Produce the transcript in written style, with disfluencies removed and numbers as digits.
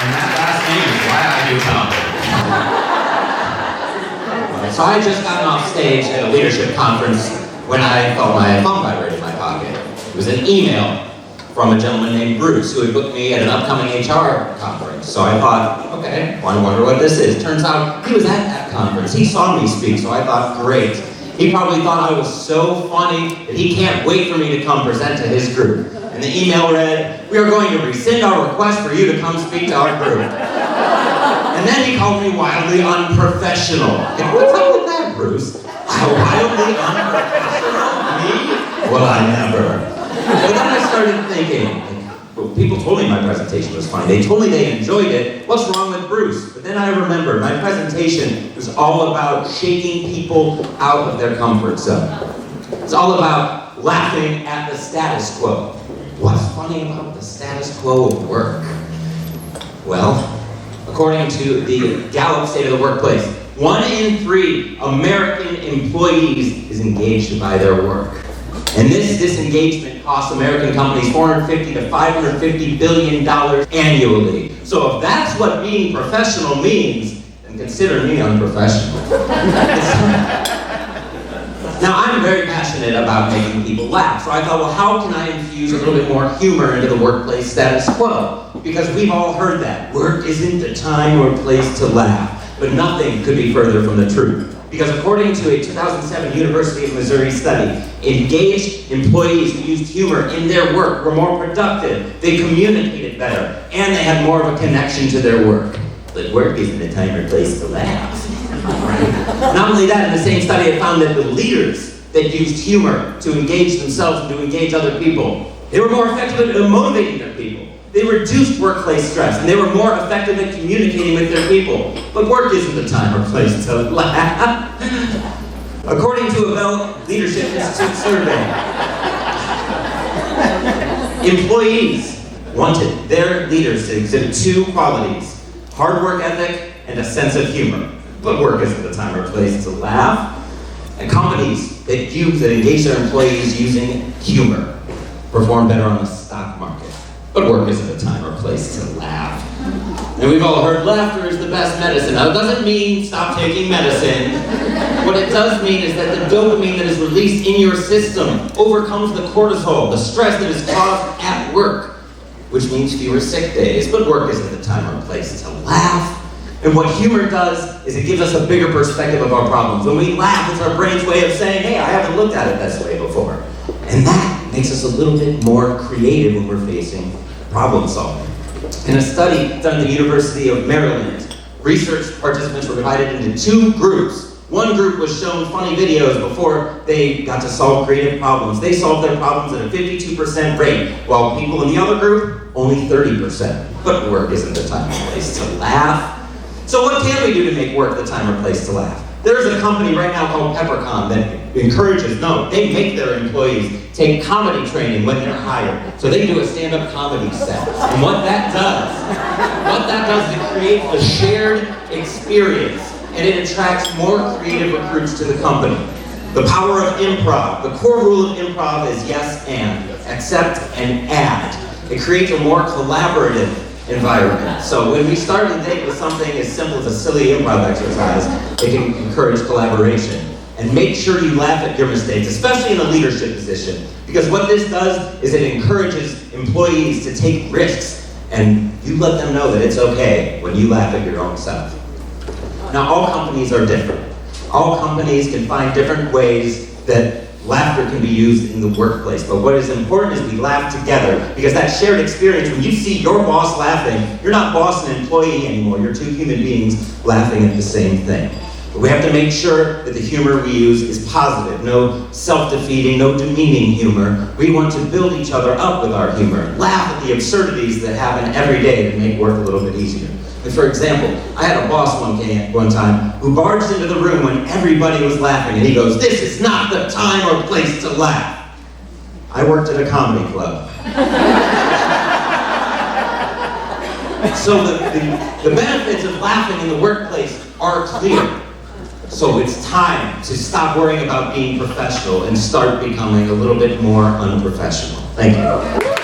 And that last name is why I do comedy. So I had just gotten off stage at a leadership conference when I felt my phone vibrate in my pocket. It was an email from a gentleman named Bruce who had booked me at an upcoming HR conference. So I thought, okay, well, I wonder what this is. Turns out he was at that conference. He saw me speak, so I thought, great. He probably thought I was so funny that he can't wait for me to come present to his group. And the email read, "We are going to rescind our request for you to come speak to our group." And then he called me wildly unprofessional. And what's up with that, Bruce? Wildly unprofessional? Me? Well, I never. But then I started thinking, well, people told me my presentation was fine. They told me they enjoyed it. What's wrong with Bruce? But then I remembered my presentation was all about shaking people out of their comfort zone. It's all about laughing at the status quo. What's funny about the status quo of work? Well, according to the Gallup State of the Workplace, 1 in 3 American employees is engaged by their work. And this disengagement costs American companies $450 to $550 billion annually. So if that's what being professional means, then consider me unprofessional. Now, I'm very passionate about making people laugh, so I thought, well, how can I infuse a little bit more humor into the workplace status quo? Because we've all heard that. Work isn't the time or place to laugh. But nothing could be further from the truth. Because according to a 2007 University of Missouri study, engaged employees who used humor in their work were more productive, they communicated better, and they had more of a connection to their work. But work isn't the time or place to laugh. Not only that, in the same study it found that the leaders that used humor to engage themselves and to engage other people, they were more effective at motivating their people. They reduced workplace stress, and they were more effective at communicating with their people. But work isn't the time or place to laugh. According to a Bell Leadership Institute survey, employees wanted their leaders to exhibit 2 qualities: hard work ethic and a sense of humor. But work isn't the time or place to laugh. And companies that engage their employees using humor perform better on the stock market. But work isn't the time or place to laugh. And we've all heard laughter is the best medicine. Now, it doesn't mean stop taking medicine. What it does mean is that the dopamine that is released in your system overcomes the cortisol, the stress that is caused at work, which means fewer sick days. But work isn't the time or place to laugh. And what humor does is it gives us a bigger perspective of our problems. When we laugh, it's our brain's way of saying, hey, I haven't looked at it this way before. And that makes us a little bit more creative when we're facing problem solving. In a study done at the University of Maryland, research participants were divided into 2 groups. One group was shown funny videos before they got to solve creative problems. They solved their problems at a 52% rate, while people in the other group, only 30%. But work isn't the time or place to laugh. So what can we do to make work the time or place to laugh? There's a company right now called Peppercon that encourages, they make their employees take comedy training when they're hired. So they do a stand-up comedy set. And what that does is it creates a shared experience, and it attracts more creative recruits to the company. The power of improv. The core rule of improv is yes and, accept and add. It creates a more collaborative environment. So when we start the day with something as simple as a silly improv exercise, it can encourage collaboration. And make sure you laugh at your mistakes, especially in a leadership position. Because what this does is it encourages employees to take risks, and you let them know that it's okay when you laugh at your own self. Now, all companies are different. All companies can find different ways that laughter can be used in the workplace. But what is important is we laugh together, because that shared experience, when you see your boss laughing, you're not boss and employee anymore. You're 2 human beings laughing at the same thing. But we have to make sure that the humor we use is positive, no self-defeating, no demeaning humor. We want to build each other up with our humor, laugh at the absurdities that happen every day to make work a little bit easier. And for example, I had a boss one time who barged into the room when everybody was laughing, and he goes, "This is not the time or place to laugh." I worked at a comedy club. So the benefits of laughing in the workplace are clear. So it's time to stop worrying about being professional and start becoming a little bit more unprofessional. Thank you.